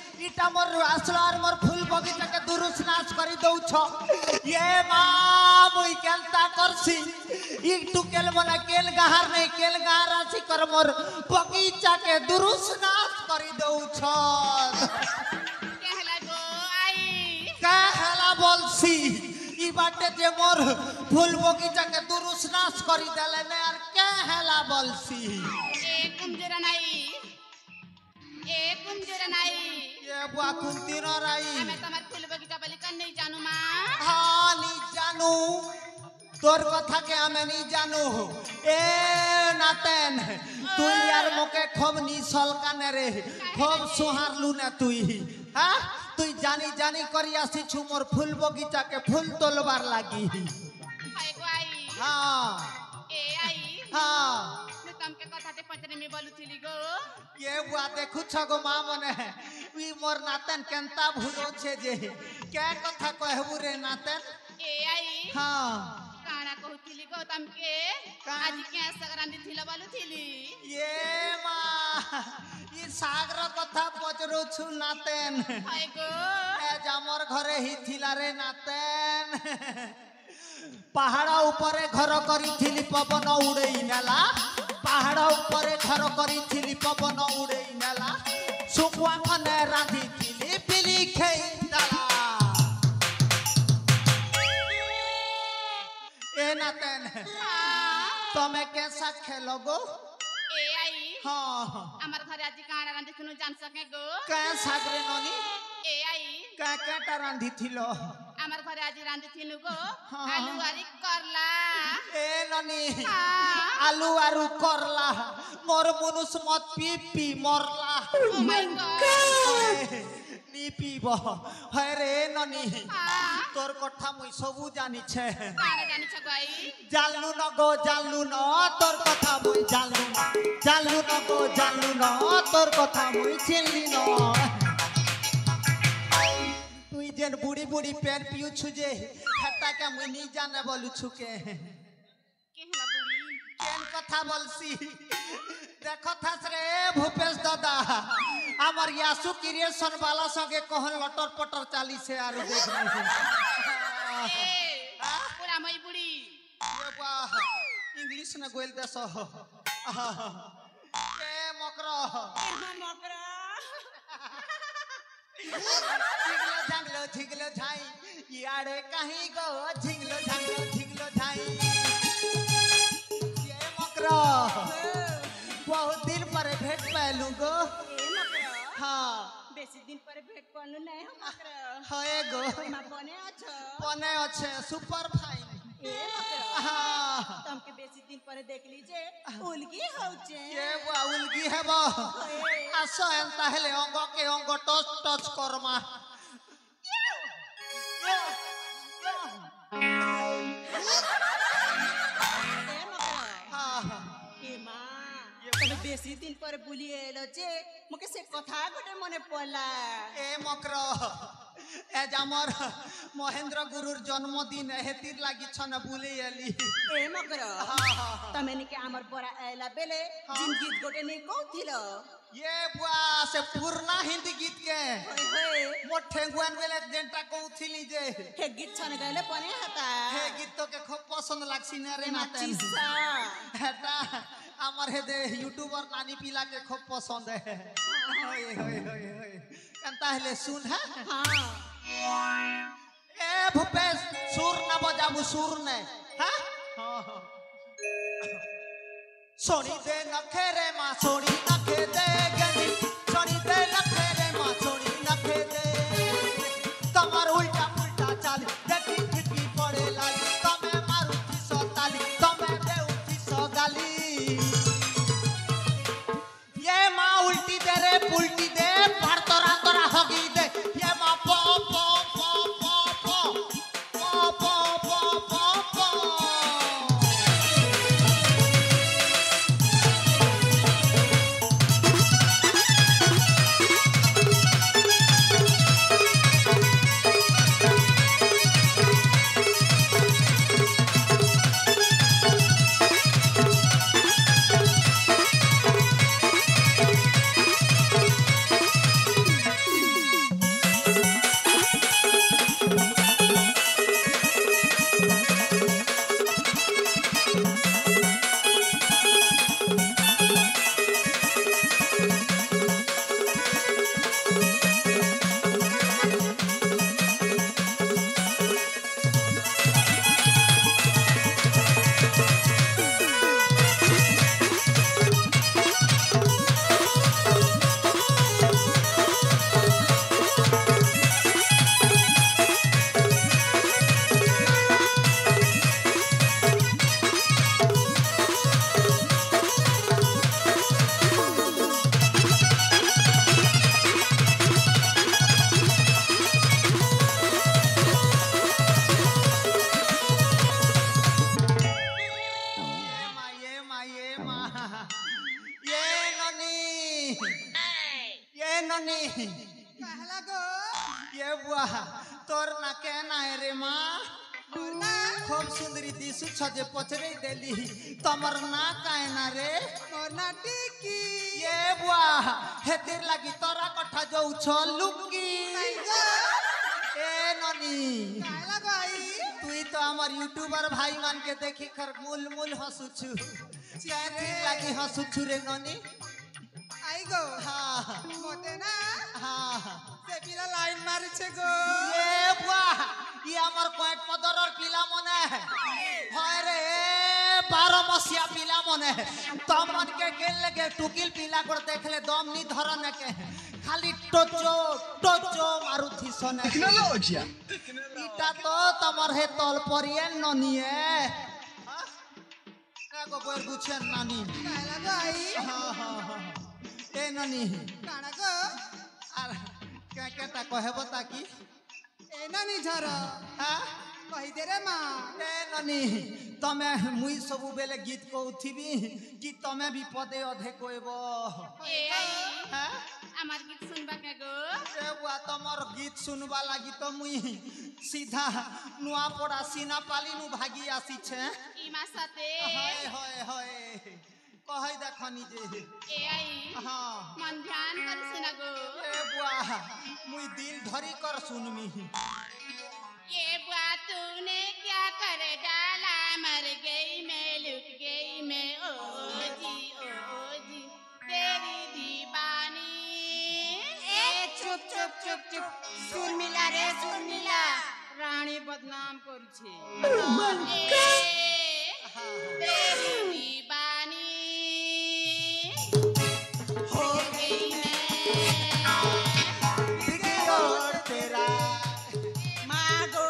असलार मोर फूल बगीचा के दुरुस नाश करी दउ छ ये मां मुई केलता करसी ई टुकेल बना केल गहार नहीं केल गहार आसी कर मोर बगीचा के दुरुस नाश करी दउ छ कहला गो आई कहला बोलसी ई बाटे जे मोर फूल बगीचा के दुरुस नाश करी देले ने यार कहला बोलसी एक कुंजरा नहीं ये बुआ कुंती न राई हमें तमार फूल बगीचा बलि कर नहीं जानू मां हां नहीं जानू तोर कथा के हमें नहीं जानू ए नातेन तू यार मोके खूब नी सलकाने रे खूब सुहारलू ने तू हां तू जानी जानी करी आसी छु मोर फूल बगीचा के फूल तोलबार लागी हाय गो आई हां ए आई हां मैं तमके कथा ते पचरे में बोलुथिली गो ये बुआ देखु छ गो मां मने ई मोर नातन केनता भूलो छे जे क्या कथा कहबू रे नातन ए आई हां काना कहउथिली गो तमके आज के सगरांदी थिला बोलुथिली ये मां ई सागर कथा पचरो छु नातन हाय गो ए जामर घरे ही थिला रे नातन पहाड़ ऊपर घर करी थिली पवन उड़ेई नेला पहाड़ ऊपर घर करी थिली पवन उड़ेई नेला सुकुआ खने रांधी थिली पिली खेई दला ए नातन तमे कैसा खेलो गो ए आई हां हमार घर आज काना रांदी सुनु जान सके गो कै सागरे ननी ए आई कै कैटा रांधी थिलो हमार घर आज रांदी थिलु गो आलू आरी करला ए ननी हाँ। आलू आरु करला मोर मनुष मत पी पी मरला ओ माय गॉड नी पीब है रे ननी हाँ। तोर कथा मुई सबू जानी छे काना जानी छ गई जानलू न गो जानलू न तोर कथा मुई जानलू न गो जानलू न तोर कथा मुई चिनली न तुई जेन बूढ़ी बूढ़ी पेन पियु छु जे हटा के मुई नी जाने बोलु छु के केहला बुढ़ी केन कथा बोलसी देखो थास रे भूपेश दादा हमर यासु क्रिएशन वाला संगे कहन लटर पटर चाली से आरु देख ए पूरा मई बुढ़ी ये वाह इंग्लिश न गोल दस ए मकरा मकरा झिंगलो झाई यारे कहीं गो झिंगलो झाई ये मकरा बहुत दिन पर भेंट पैलू गो ए मकरा हाँ बेसी दिन पर भेंट पनु नहीं हम मकरा है गो मा बने अच्छे सुपर फाइन ए मकरा हाँ तमके बेसी दिन पर देख लीजे उलगी होचे ये बा उलगी है बा आसो एंता हेले अंग के अंग टच करमा बेसी दिन पर बुली एलो जे मुके से कथा गोटे मने पड़ला ए मकरो ए जामर महेंद्र गुरुर जन्मदिन हेतिर लागि छन बुले एली ए मकरो तमे निके हमर बड़ा एला बेले जिन गीत गोटे नै कहथिलो ये बुआ से पूर्णा हिंदी गीत के मो ठेंगुआन बेले जेंटा कहथिली जे हे गीत छन गले पने हता हे गीत तो के खूब पसंद लागसी न रे नाते हेटा हमर हे दे यूट्यूबर नानी पीला के खूब पसंद है होय कंता हेले सुन है हां ए भूपेश सुर न बजाबू सुर ने हां हां सोनी दे नखे रे मां सोनी नखे दे गनी सोनी दे नखे रे मां सोनी नखे दे तमार उल्टा उल्टा चाल देखी खिड़की पड़े लागी तमे मारुति सताली तमे दे उठी ननी कहला गो ये बुआ तोर ना कहना है रे माँ मोरना खूब सुंदरी दिसु छजे पचरे देली तमर ना कहना रे मोरना टिकी ये बुआ हेतिर लगी तोरा कठा जो लुकी ए ननी कहला गई तुई तो हमार यूट्यूबर भाई मान के देखी कर मूल मूल हंसुछु कैथिर लगी हंसुछु रे ननी आई गो हाँ मोते ना हाँ से पिला लाइन मारे छे गो ये बुआ ये हमार कोट पदर और पीला मने हाय रे 12 मसिया पीला मने तम मन के गेल लगे टुकिल पीला कर देख ले दम नी धरन के खाली टोचो मारुथि सने टेक्नोलॉजी इटा तो तमर हे तल परिए ननिए एगो बोर गुछन नानी कहला गई हां ए ननी काना गो आर के केटा कहबो ताकी ए नानी झर हां कहि दे रे मां ए ननी तमे मुई सब बेले गीत को उठिबी कि तमे भी पदे अधे कोइबो ए आई हां আমার গীত শুনবা কে গো ए बुआ तमर गीत सुनबा लागी तो मुई सीधा नुआ पड़ा सीना पाली नु भागी आसी छे ইমার সাথে हाय हाय हाय कहै देखनी जे ए आई हां मन ध्यान कर सुना गो ए बुआ मुई दिल धरी कर सुनमी ये बुआ तूने क्या कर डाला मर गई मैं लुट गई मैं ओ जी तेरी दीवानी ए चुप चुप चुप चुप सुरमिला रे सुरमिला रानी बदनाम करछे तेरी दीवानी हो गई मैं बिगड़ तेरा मागो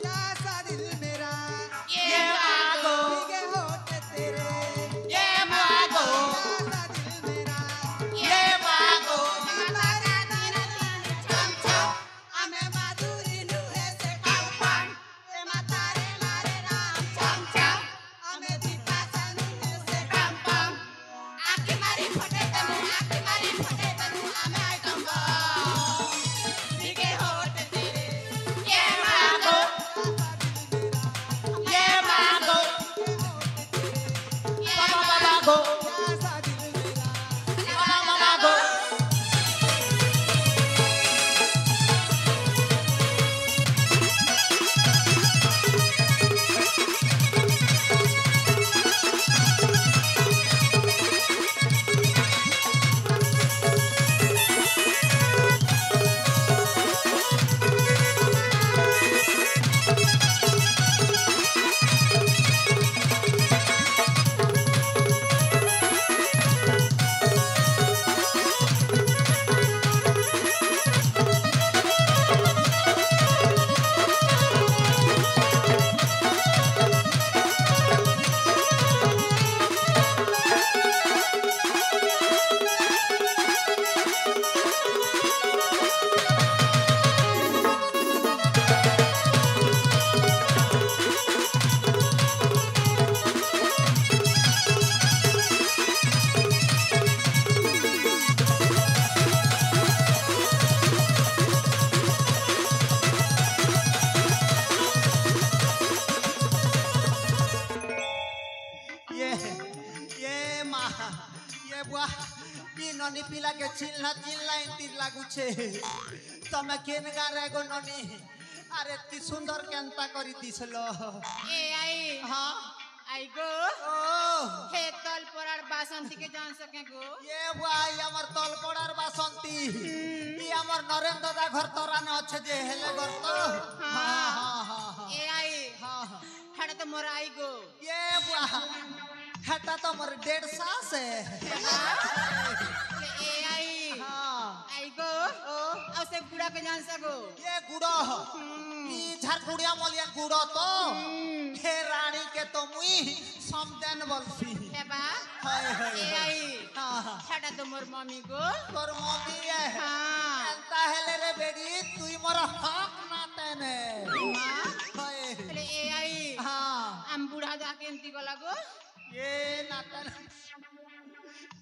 प्यासा दिल मेरा ये मागो भीगे होठ तेरे ये मागो प्यासा दिल मेरा ये मागो मारा दिन छम छम हमें माधुरी नुहे से पम पम ए मातारे मारे राम छम छम हमें दीपा नुहे से पम पम आँखें मारी फटे तनु हमें आइटम भीगे होठ तेरे ये मागो ये मागो बाबा मागो प्यासा दिल मेरा बाबा मागो ये माँ ये बुआ की ननी पिला के चिल्ला इंतिर लागू छे तमे केन गा रे गो ननी अरे ती सुंदर केनता करी दिसलो ए आई हाँ आई गो ओ हे तल परार बासंती के जान सके गो ये बुआ ये हमर तलपड़ार बासंती ये हमर नरेंद्र दा घर तोरा ने अच्छे जे हेले घर तो हाँ हाँ हाँ ए आई हाँ हड़ा तो मोर आई गो ये बुआ हटा तो मोर 1.5 सास है ए आई हाँ आई गो और से गुड़ा के जान सको ये गुड़ो ई झारखुड़िया मलिया गुड़ो तो हे रानी के तो मुई समदेन बोलसी हे बा हाय हाय ए आई हाँ हाँ हड़ा तो मोर मम्मी गो तोर मम्मी है हाँ एंता हेले रे बेटी तुई मोर हक ना तेने माँ हाय ए आई हाँ हम बूढ़ा जाके एंती गला गो ये नातन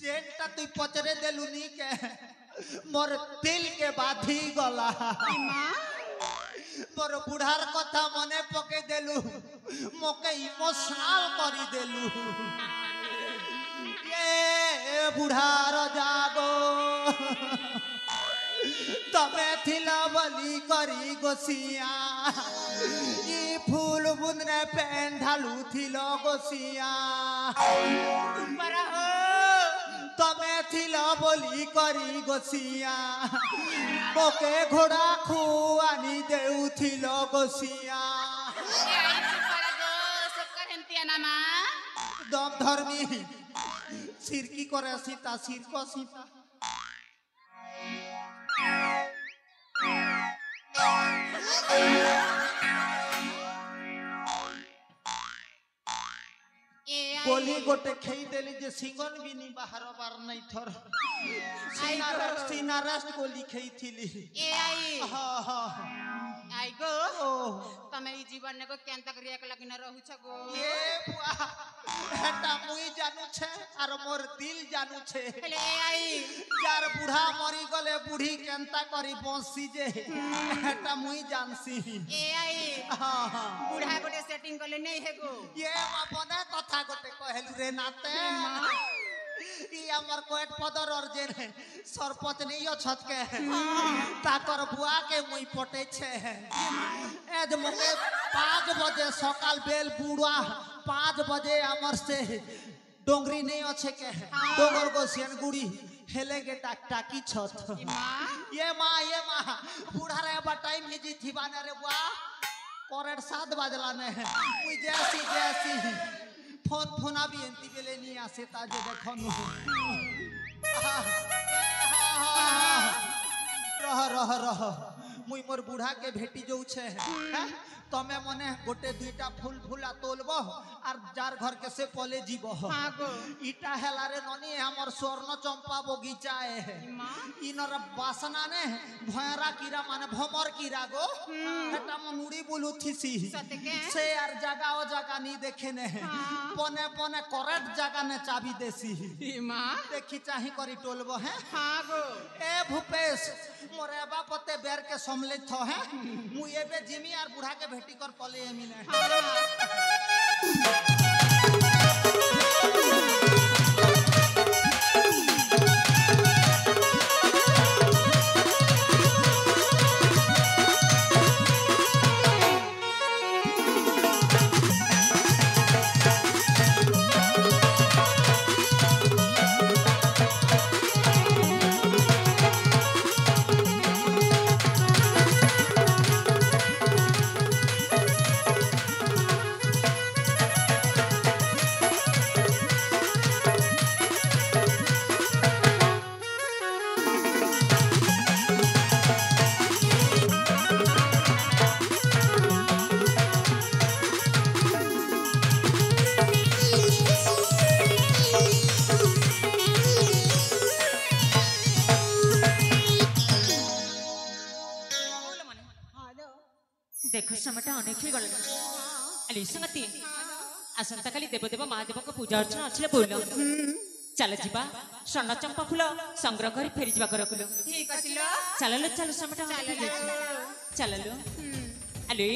जेनटा तू पचरे देलुनी के मोर दिल के बाधी गला मोर बुढ़ार कथा मने पके देलु मोके इमोशनल करी देलु ये बुढ़ार जागो तमे थिला बली करी गोसिया ई फूल बुंदने पेन ढालू थिलो गोसिया बड़ा हो तमे थिला बली करी गोसिया मोके घोड़ा खुआनी देउ थिलो गोसिया बड़ा गो सब करहंतिया नामा दम धर्मी सिरकी करे सीता सिर को सीता गोली गोटे खेई देली जे सिंगन भी नहीं बाहर बार नहीं थर सीनारस्ट गोली खेई थिली ए आई हाँ हाँ आई गो ओह तमे ई जीवन ने को केन तक रिया के लगिन रहू छ गो ये बुआ हेटा मुई जानू छे और मोर दिल जानू छे हेले ए आई यार बुढ़ा मरी गले बुढ़ी केनता करी बंसी जे हेटा मुई जानसी ए आई हाँ हाँ बुढ़ा गोटे सेटिंग करले नहीं है गो ये अपने कथा गोटे कहलु रे नाते ई हमर कोट पदर अर्जेन है सरपंच नहीं हो छत के ताकर बुआ के मुई पटे छे एज मके 5 बजे सकाल बेल बुढ़ा 5 बजे हमर से डोंगरी नहीं अच्छे के डोंगर को सियनगुड़ी हेलेंगे टाकी छत ये माँ बुढ़ा रे बा टाइम ही जी थीबाने रे बुआ कोरेट 7 बजला ने मुई जैसी फोन भी एंती बेले नहीं आसे ताजे देखनु रह मुई मोर बुढ़ा के भेटी जो छे तमे मने गोटे दुईटा फूल फूला तोलबो और जार घर के से पले जीबो हां गो इटा हेला रे ननी हमर स्वर्ण चंपा बगीचा है इनर बासना ने भयरा कीड़ा माने भमर कीड़ा गो हेटा मनुड़ी बोलू थीसी से यार जगह ओ जगह नहीं देखे ने पने पने करेक्ट जगह ने चाबी देसी मां देखी चाही करी टोलबो है हां गो ए भूपेश मोरे बा पते बेर के सम्मिलित हो है मु एबे जिमी और बुढ़ा के भेटी कर पले एमिने देखो समटा अनेक ही गल अली संगति आसंता काली देवदेव महादेव को पूजा अर्चना अच्छे बोल चल जीवा स्वर्ण चंपा फूल संग्रह कर फेरी जीवा घर कुल ठीक अछि लो चल लो चल समटा चल लो अली